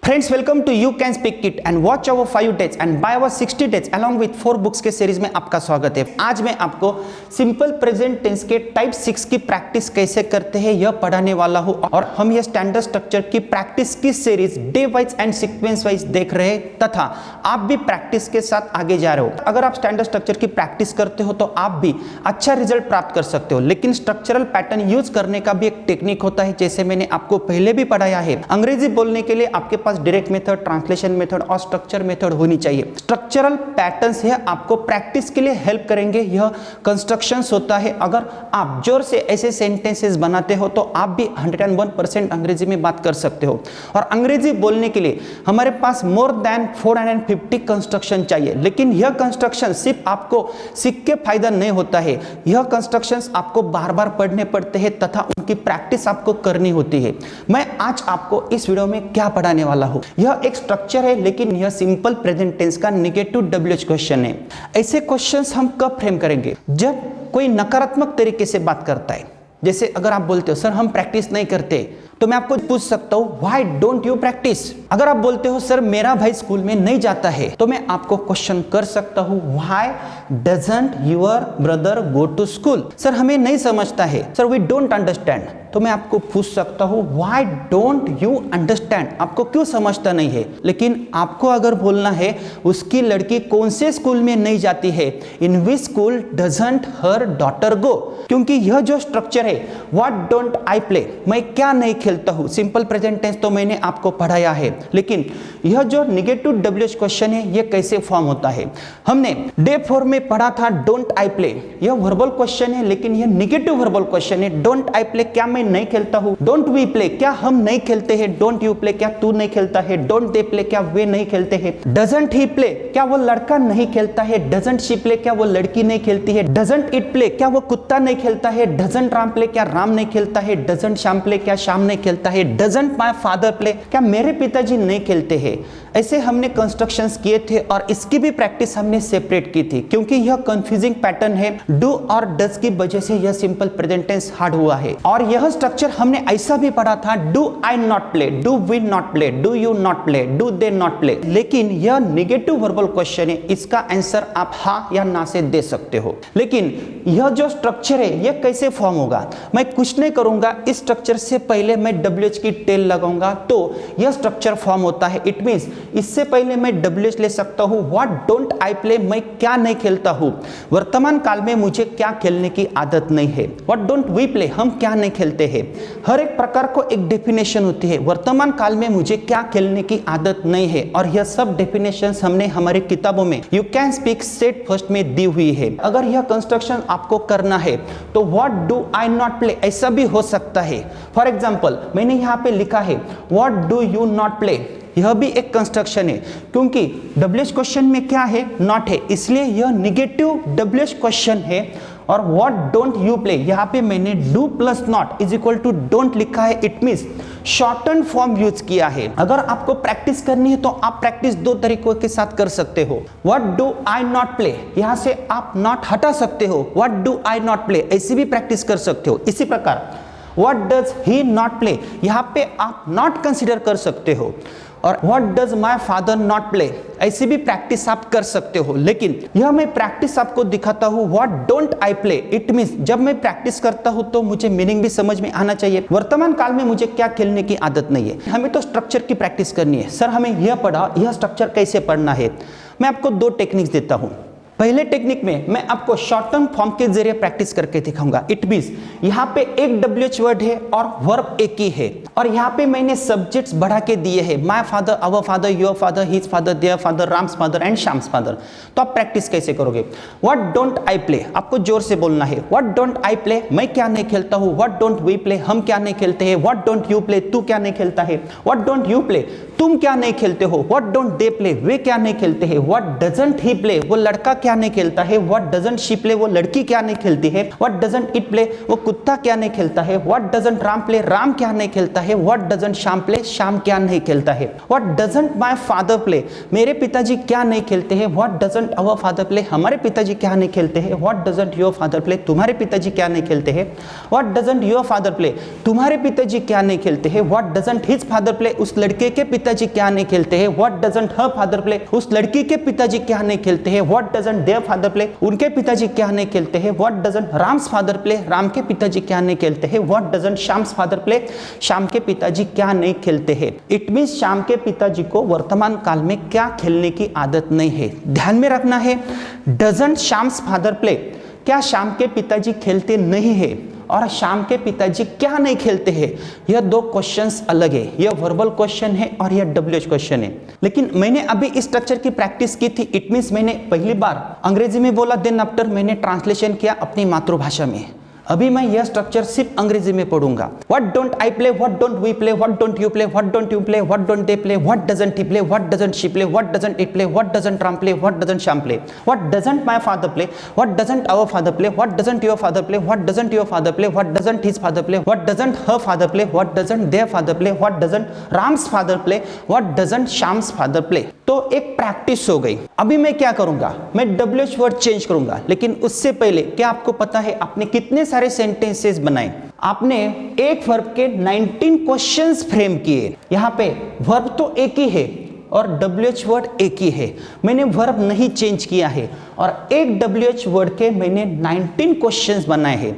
Friends, welcome to you can speak kit and watch our 5 days and buy our 60 days along with 4 books के series में आपका स्वागत है। आज मैं आपको सिंपल प्रेजेंट टेंस के टाइप 6 की प्रैक्टिस कैसे करते हैं यह पढ़ाने वाला हूं और हम यह स्टैंडर्ड स्ट्रक्चर की प्रैक्टिस की series day wise and sequence wise देख रहे हैं तथा आप भी प्रैक्टिस के साथ आगे जा रहे हो। अगर आप स्टैंडर्ड स्ट्रक्चर की प्रैक्टिस करते हो तो आप भी अच्छा रिजल्ट प्राप्त कर सकते हो, लेकिन स्ट्रक्चरल पैटर्न यूज करने का भी एक टेक्निक होता है, जैसे मैंने आपको पहले भी पढ़ाया है। अंग्रेजी बोलने के लिए आपके पास डायरेक्ट मेथड, ट्रांसलेशन मेथड और स्ट्रक्चर मेथड होनी चाहिए। स्ट्रक्चरल पैटर्न्स है आपको प्रैक्टिस के लिए हेल्प करेंगे। यह कंस्ट्रक्शंस होता है। अगर आप जोर से ऐसे सेंटेंसेस बनाते हो तो आप भी 101% अंग्रेजी में बात कर सकते हो। और अंग्रेजी बोलने के लिए हमारे पास मोर देन 450 कंस्ट्रक्शन चाहिए, लेकिन यह कंस्ट्रक्शन सिर्फ आपको सीख के फायदा नहीं होता है। यह कंस्ट्रक्शंस आपको बार बार पढ़ने पड़ते हैं तथा उनकी प्रैक्टिस आपको करनी होती है। मैं आज आपको इस वीडियो में क्या पढ़ाने वाला हूं, यह एक स्ट्रक्चर है, लेकिन यह सिंपल प्रेजेंट टेंस का नेगेटिव WH क्वेश्चन है। ऐसे क्वेश्चंस हम कब फ्रेम करेंगे? जब कोई नकारात्मक तरीके से बात करता है। जैसे अगर आप बोलते हो सर हम प्रैक्टिस नहीं करते, तो मैं आपको पूछ सकता हूं व्हाई डोंट यू प्रैक्टिस। अगर आप बोलते हो सर मेरा भाई स्कूल में नहीं जाता है, तो मैं आपको क्वेश्चन कर सकता हूं why doesn't your brother go to school. Sir हमें नहीं समझता है, सर वी डोंट अंडरस्टैंड, तो मैं आपको पूछ सकता हूं व्हाई डोंट यू अंडरस्टैंड, आपको क्यों समझता नहीं है। लेकिन आपको अगर बोलना है उसकी लड़की कौन से स्कूल में नहीं जाती है, in which school doesn't her daughter go, क्योंकि यह जो स्ट्रक्चर है व्हाट डोंट आई प्ले, मैं क्या नहीं खेलता हूं, सिंपल प्रेजेंट टेंस तो मैंने आपको पढ़ाया है। लेकिन यह जो नेगेटिव WH क्वेश्चन है यह कैसे फॉर्म होता है, हमने डे 4 में पढ़ा था डोंट आई प्ले। यह वर्बल क्वेश्चन है, लेकिन यह नेगेटिव वर्बल क्वेश्चन है। डोंट आई प्ले, क्या मैं नहीं खेलता हूं। डोंट वी प्ले, क्या हम नहीं खेलते हैं। डोंट यू प्ले, क्या तू नहीं खेलता है। डोंट दे प्ले, क्या वे नहीं खेलते हैं। डजंट ही प्ले, क्या वो लड़का नहीं खेलता है। डजंट शी प्ले, क्या वो लड़की नहीं खेलती है। डजंट इट प्ले, क्या वो कुत्ता नहीं खेलता है। डजंट राम प्ले, क्या राम नहीं खेलता है। डजंट श्याम प्ले, क्या श्याम नहीं खेलता है। डजंट माय फादर प्ले, क्या मेरे पिताजी नहीं खेलते हैं। ऐसे हमने कंस्ट्रक्शंस किए थे और इसकी भी प्रैक्टिस हमने सेपरेट की थी, क्योंकि यह कंफ्यूजिंग पैटर्न है। डू और डज की वजह से यह सिंपल प्रेजेंट टेंस हार्ड हुआ है। और यह स्ट्रक्चर हमने ऐसा भी पढ़ा था do I not play, do we not play, do you not play, do they not play. लेकिन यह नेगेटिव वर्बल क्वेश्चन है, इसका आंसर आप हाँ या ना से दे सकते हो। लेकिन यह जो स्ट्रक्चर है यह कैसे फॉर्म होगा, मैं कुछ नहीं करूंगा। इस स्ट्रक्चर से पहले मैं WH की टेल लगाऊंगा तो यह स्ट्रक्चर फॉर्म होता है। इट मींस इससे पहले मैं WH ले सकता हूं व्हाट डोंट आई प्ले, मैं क्या नहीं खेलता हूं। वर्तमान काल में मुझे क्या खेलने की आदत नहीं है। व्हाट डोंट वी प्ले, हम क्या नहीं खेलते हैं। हर एक प्रकार को एक डेफिनेशन होती है। वर्तमान काल में मुझे क्या खेलने की आदत नहीं है, और यह सब डेफिनेशंस हमने हमारी किताबों में you can speak set first में दी हुई है। अगर यह कंस्ट्रक्शन आपको करना है तो what do I not play ऐसा भी हो सकता है। फॉर एग्जाम्पल मैंने यहाँ पे लिखा है what do you not play, यह भी एक कंस्ट्रक्शन है, क्योंकि WH क्वेश्चन में क्या है, नॉट है, इसलिए यह नेगेटिव WH क्वेश्चन है। और व्हाट डोंट यू प्ले, यहाँ पे मैंने do plus not is equal to don't लिखा है। It means shorten form use किया है। अगर आपको प्रैक्टिस करनी है तो आप प्रैक्टिस दो तरीकों के साथ कर सकते हो। What do I not play, यहां से आप नॉट हटा सकते हो। What do I not play ऐसी भी प्रैक्टिस कर सकते हो। इसी प्रकार what does he not play, यहां पे आप नॉट कंसिडर कर सकते हो। और what does my father not play ऐसी भी प्रैक्टिस आप कर सकते हो। लेकिन यह मैं प्रैक्टिस आपको दिखाता हूं what don't I play. It means जब मैं प्रैक्टिस करता हूं तो मुझे मीनिंग भी समझ में आना चाहिए। वर्तमान काल में मुझे क्या खेलने की आदत नहीं है, हमें तो स्ट्रक्चर की प्रैक्टिस करनी है। सर हमें यह पढ़ा, यह स्ट्रक्चर कैसे पढ़ना है। मैं आपको 2 टेक्निक्स देता हूं। पहले टेक्निक में मैं आपको शॉर्ट टर्म फॉर्म के जरिए प्रैक्टिस करके दिखाऊंगा। इट मींस यहाँ पे एक WH वर्ड है और वर्ब एक ही है, और यहाँ पे मैंने सब्जेक्ट्स बढ़ा के दिए हैं, my father, our father, your father, his father, their father, Ram's father and Shyam's father. तो आप प्रैक्टिस कैसे करोगे? व्हाट डोंट आई प्ले, आपको जोर से बोलना है। व्हाट डोंट आई प्ले, मैं क्या नहीं खेलता हूँ। व्हाट डोंट वी प्ले, हम क्या नहीं खेलते हैं। व्हाट डोंट यू प्ले, तू क्या नहीं खेलता है। व्हाट डोंट यू प्ले, तुम क्या नहीं खेलते हो। व्हाट डोंट दे प्ले, वे क्या नहीं खेलते हैं। व्हाट डजंट ही प्ले, वो लड़का क्या क्या नहीं खेलता है, व्हाट डजंट शी प्ले वो लड़की क्या नहीं खेलती है, व्हाट डजंट इट प्ले वो कुत्ता क्या नहीं खेलता है, what doesn't Ram play Ram क्या नहीं खेलता है, what doesn't Shyam play Shyam क्या नहीं खेलता है, what doesn't my father play मेरे पिताजी क्या नहीं खेलते हैं, what doesn't our father play हमारे पिताजी क्या नहीं खेलते हैं, what doesn't your father play तुम्हारे पिताजी क्या नहीं खेलते हैं, what doesn't your father play तुम्हारे पिताजी क्या नहीं खेलते हैं, what doesn't his father play उस लड़के के पिताजी क्या नहीं खेलते हैं, what doesn't her father play उस लड़की के पिताजी क्या नहीं खेलते हैं, what doesn't their father play उनके पिताजी क्या नहीं खेलते हैं, what doesn't Ram's father play Ram के पिताजी क्या नहीं खेलते हैं, what doesn't Shyam's father play Shyam के पिताजी क्या नहीं खेलते हैं। इट मींस श्याम के पिताजी को वर्तमान काल में क्या खेलने की आदत नहीं है। ध्यान में रखना है, डजंट श्याम्स फादर प्ले क्या श्याम के पिताजी खेलते नहीं है और श्याम के पिताजी क्या नहीं खेलते हैं, यह दो क्वेश्चंस अलग है। यह वर्बल क्वेश्चन है और यह डब्ल्यूएच क्वेश्चन है। लेकिन मैंने अभी इस स्ट्रक्चर की प्रैक्टिस की थी। इट मींस मैंने पहली बार अंग्रेजी में बोला, देन आफ्टर मैंने ट्रांसलेशन किया अपनी मातृभाषा में। अभी मैं यह स्ट्रक्चर सिर्फ अंग्रेजी में पढ़ूंगा। What don't I play, what don't we play, what don't you play, what don't you play, what don't they play, what doesn't he play, what doesn't she play, what doesn't it play, what doesn't Ram play, what doesn't Shyam play, what doesn't my father play, what doesn't our father play, what doesn't your father play, what doesn't your father play, what doesn't his father play, what doesn't her father play, what doesn't their father play, what doesn't Ram's father play, what doesn't Shyam's father play. तो एक practice हो गई। अभी मैं क्या करूंगा, मैं WH word change करूंगा। लेकिन उससे पहले क्या आपको पता है आपने कितने सारे सेंटेंसेस बनाए? आपने एक वर्ब के 19 क्वेश्चंस फ्रेम किए। यहाँ पे वर्ब तो एक ही है और डब्ल्यूएच वर्ड एक ही है। मैंने वर्ब नहीं चेंज किया है और एक डब्ल्यूएच वर्ड के मैंने 19 क्वेश्चंस बनाए हैं।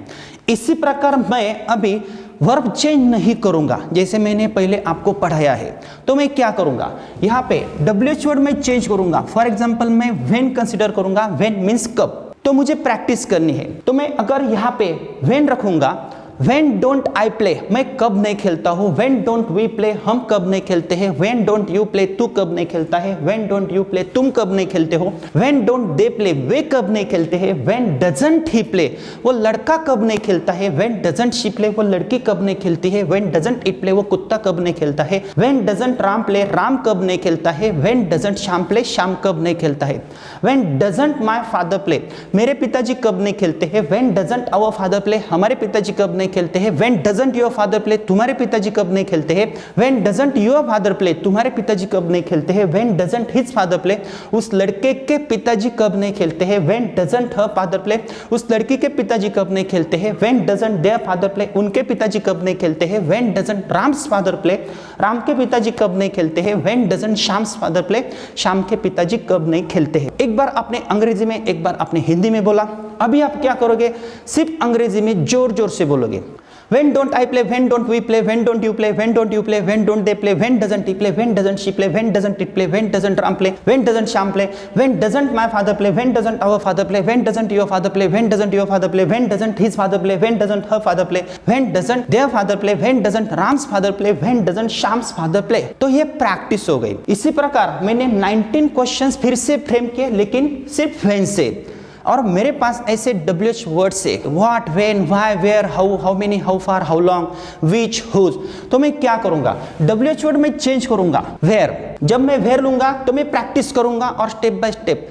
इसी प्रकार मैं अभी वर्ब चेंज नहीं करूंगा जैसे मैंने पहले आपको पढ़ाया है। तो मैं क्या करूंगा, यहाँ पे डब्ल्यूएच वर्ड में चेंज करूंगा। फॉर एग्जांपल मैं व्हेन कंसीडर करूंगा। व्हेन मीन्स कब, तो मुझे प्रैक्टिस करनी है। तो मैं अगर यहाँ पे व्हेन रखूंगा, व्हेन डोंट आई प्ले मैं कब नहीं खेलता हूँ, व्हेन डोंट वी प्ले हम कब नहीं खेलते हैं, व्हेन डोंट यू प्ले तू कब नहीं खेलता है, व्हेन डोंट यू प्ले तुम कब नहीं खेलते हो, when don't they play way कब नहीं खेलते हैं, व्हेन डजंट ही प्ले वो लड़का कब नहीं खेलता है, व्हेन डजंट शी प्ले वो लड़की कब नहीं खेलती है, व्हेन डजंट इट प्ले वो कुत्ता कब नहीं खेलता है, when doesn't Ram play Ram कब नहीं खेलता है, when doesn't Shyam play Shyam कब नहीं खेलता है, when doesn't my father play मेरे पिताजी कब नहीं खेलते हैं, when doesn't our father play हमारे पिताजी कब नहीं खेलते हैं, when doesn't your father play तुम्हारे पिताजी कब नहीं खेलते हैं, when doesn't your father play तुम्हारे पिताजी कब नहीं खेलते हैं, when doesn't his father play उस लड़के के पिताजी कब नहीं खेलते हैं, when doesn't her father play उस लड़की के पिताजी कब नहीं खेलते हैं, when doesn't their father play उनके पिताजी कब नहीं खेलते हैं, when doesn't Ram's father play Ram के पिताजी कब नहीं खेलते हैं, when doesn't Shyam's father play Shyam के पिताजी कब नहीं खेलते हैं। एक बार आपने अंग्रेजी में, एक बार आपने हिंदी में बोला। अभी आप क्या करोगे, सिर्फ अंग्रेजी में जोर जोर से बोलोगे। When don't I play, when don't we play, when don't you play, when don't you play, when don't they play, when doesn't he play, when doesn't she play, when doesn't it play, when doesn't Ram play, when doesn't Sham play, when doesn't my father play, when doesn't our father play, when doesn't your father play, when doesn't your father play, when doesn't his father play, when doesn't her father play, when doesn't their father play, when doesn't Ram's father play, when doesn't Sham's father play। तो ये practice हो गई। इसी प्रकार मैंने 19 questions फिर से frame किए, लेकिन सिर्फ व्हेन से। और मेरे पास ऐसे डब्ल्यूएच वर्ड से what, when, why, where, how, how many, how far, how long, which, whose. तो मैं क्या करूंगा, डब्ल्यूएच वर्ड में चेंज करूंगा वेयर। जब मैं वेयर लूंगा तो मैं प्रैक्टिस करूंगा और स्टेप बाय स्टेप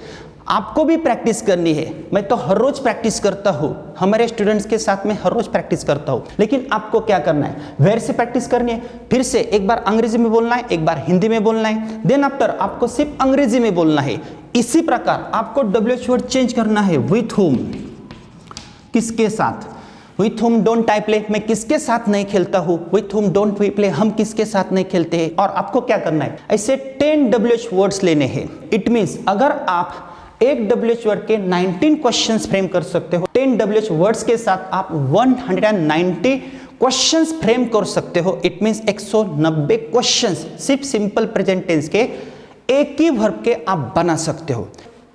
आपको भी प्रैक्टिस करनी है। मैं तो हर रोज प्रैक्टिस करता हूँ, हमारे स्टूडेंट्स के साथ में हर रोज प्रैक्टिस करता हूँ। लेकिन आपको क्या करना है, वेयर से प्रैक्टिस करनी है, फिर से एक बार अंग्रेजी में बोलना है, एक बार हिंदी में बोलना है, देन आफ्टर आपको सिर्फ अंग्रेजी में बोलना है। इसी प्रकार आपको डब्ल्यूएच वर्ड चेंज करना है। विथ हुम किसके साथ, with whom don't I play मैं किसके साथ नहीं खेलता हूँ, with whom don't we play हम किसके साथ नहीं खेलते हैं। और आपको क्या करना है, ऐसे 10 डब्ल्यूएच वर्ड्स लेने हैं। इट मीन्स अगर आप एक डब्ल्यूएच वर्ड के 19 क्वेश्चंस फ्रेम कर सकते हो, 10 डब्ल्यूएच वर्ड्स के साथ आप 190 क्वेश्चंस फ्रेम कर सकते हो। इट मीन्स 190 क्वेश्चंस सिर्फ सिंपल प्रेजेंट टेंस के एक ही वर्ब के आप बना सकते हो।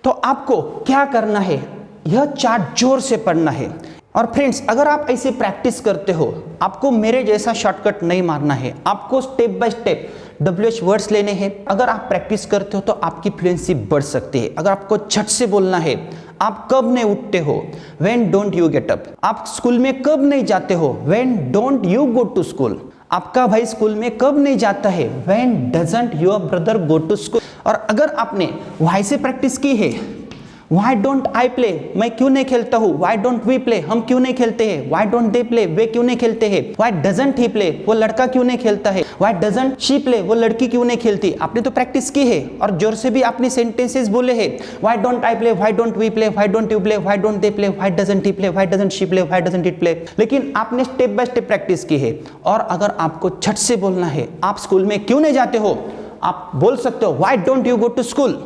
तो आपको क्या करना है, यह चार्ट जोर से पढ़ना है। और फ्रेंड्स, अगर आप ऐसे प्रैक्टिस करते हो, आपको मेरे जैसा शॉर्टकट नहीं मारना है, आपको step by step WH words लेने हैं। अगर आप प्रैक्टिस करते हो तो आपकी फ्लुएंसी बढ़ सकती है। अगर आपको झट से बोलना है, आप कब नहीं उठते हो, when don't you get up. आप स्कूल में कब नहीं जाते हो, when don't you go to school. आपका भाई स्कूल में कब नहीं जाता है, when doesn't your brother go to school. और अगर आपने वाई से प्रैक्टिस की है, Why don't I play? मैं क्यों नहीं खेलता हूँ? Why don't we play? हम क्यों नहीं खेलते हैं? Why don't they play? वे क्यों नहीं खेलते हैं? Why doesn't he play? वो लड़का क्यों नहीं खेलता है? Why doesn't she play? वो लड़की क्यों नहीं खेलती? आपने तो प्रैक्टिस की है और जोर से भी आपने सेंटेंसेस बोले हैं। Why don't I play? Why don't we play? Why don't you play? Why don't they play? Why doesn't he play? Why doesn't she play? Why doesn't it play? लेकिन आपने स्टेप बाय स्टेप प्रैक्टिस की है और अगर आपको झट से बोलना है, आप स्कूल में क्यों नहीं जाते हो? आप बोल सकते हो Why don't you go to school?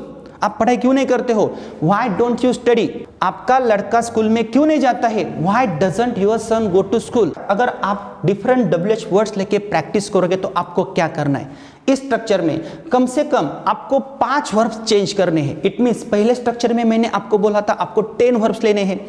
आप पढ़ाई क्यों नहीं करते हो? Why don't you study? आपका लड़का स्कूल में क्यों नहीं जाता है? Why doesn't your son go to school? अगर आप डिफरेंट WH वर्ड्स लेके प्रैक्टिस करोगे तो आपको क्या करना है? इस स्ट्रक्चर में कम से कम आपको 5 वर्ब्स चेंज करने हैं। इट मींस पहले स्ट्रक्चर में मैंने आपको बोला था आपको 10 वर्ब्स लेने हैं,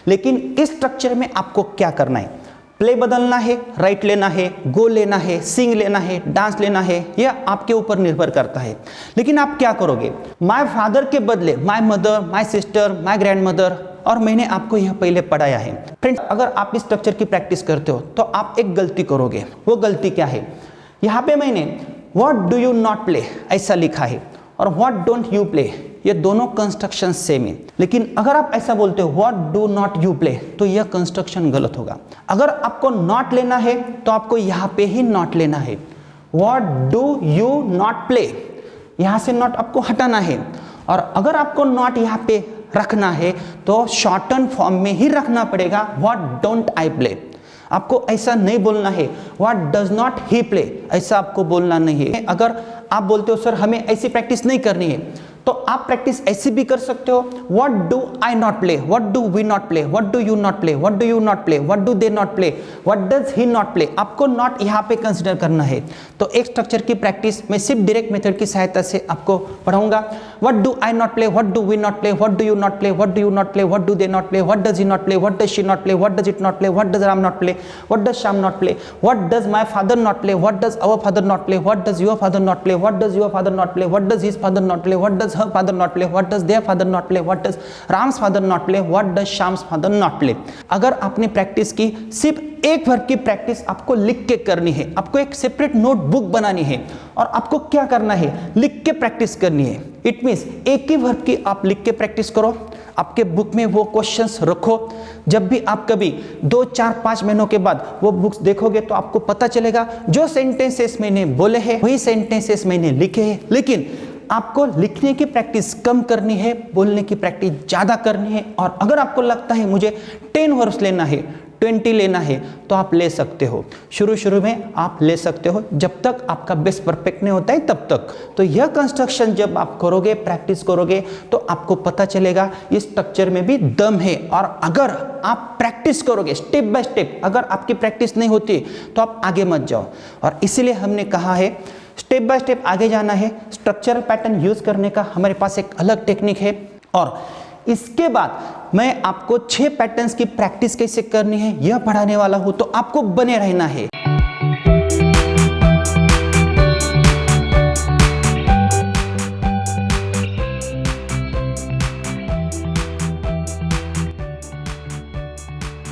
लेकिन इस स्ट्रक्चर में आपको क्या करना है? प्ले बदलना है, राइट लेना है, गो लेना है, सिंग लेना है, डांस लेना है, यह आपके ऊपर निर्भर करता है। लेकिन आप क्या करोगे? माय फादर के बदले my mother, my sister, my grandmother, और मैंने आपको यह पहले पढ़ाया है। फ्रेंड्स, अगर आप इस स्ट्रक्चर की प्रैक्टिस करते हो तो आप एक गलती करोगे। वो गलती क्या है? यहाँ पे मैंने what do you not play ऐसा लिखा है और व्हाट डोंट यू प्ले, ये दोनों कंस्ट्रक्शन सेम है। लेकिन अगर आप ऐसा बोलते हो what do not you play, तो यह कंस्ट्रक्शन गलत होगा। अगर आपको नॉट लेना है तो आपको यहाँ पे ही नॉट लेना है। What do you not play, यहाँ से नॉट आपको हटाना है। और अगर आपको नॉट यहाँ पे रखना है तो शॉर्टन फॉर्म में ही रखना पड़ेगा, व्हाट डोंट आई प्ले। आपको ऐसा नहीं बोलना है what does not he play, ऐसा आपको बोलना नहीं है। अगर आप बोलते हो सर हमें ऐसी प्रैक्टिस नहीं करनी है, तो आप प्रैक्टिस ऐसी भी कर सकते हो, what do I not play, what do we not play, what do you not play, what do you not play, what do they not play, what does he not play. आपको not यहाँ पे consider करना है। तो एक structure की practice मैं सिर्फ डायरेक्ट मेथड की सहायता से आपको पढ़ाऊंगा। What do I not play, what do we not play, what do you not play, what do you not play, what do they not play, what does he not play, what does she not play, what does it not play, what does Ram not play, what does Shyam not play, what does my father not play, what does our father not play, what does your father not play, what does your father not play, what does his father not play, what does her father not play, what does their father not play, what does Ram's father not play, what does Sham's father not play। अगर आपने practice की, सिर्फ एक verb की practice आपको लिख के करनी है। आपको एक सेपरेट नोटबुक बनानी है और आपको क्या करना है? लिख के प्रैक्टिस करनी है। इट मीन्स एक ही वर्ब की आप लिख के प्रैक्टिस करो, आपके बुक में वो क्वेश्चंस रखो। जब भी आप कभी 2, 4, 5 महीनों के बाद वो बुक्स देखोगे तो आपको पता चलेगा जो सेंटेंसेस मैंने बोले हैं वही सेंटेंसेस मैंने लिखे हैं। लेकिन आपको लिखने की प्रैक्टिस कम करनी है, बोलने की प्रैक्टिस ज़्यादा करनी है। और अगर आपको लगता है मुझे 10 वर्ब्स लेना है, 20 लेना है, तो आप ले सकते हो। शुरू में आप ले सकते हो, जब तक आपका बेस परफेक्ट नहीं होता है तब तक। तो यह कंस्ट्रक्शन जब आप करोगे, प्रैक्टिस करोगे, तो आपको पता चलेगा इस स्ट्रक्चर में भी दम है। और अगर आप प्रैक्टिस करोगे स्टेप बाय स्टेप, अगर आपकी प्रैक्टिस नहीं होती तो आप आगे मत जाओ। और इसीलिए हमने कहा है स्टेप बाय स्टेप आगे जाना है। स्ट्रक्चरल पैटर्न यूज करने का हमारे पास एक अलग टेक्निक है और इसके बाद मैं आपको 6 पैटर्न्स की प्रैक्टिस कैसे करनी है यह पढ़ाने वाला हूं, तो आपको बने रहना है।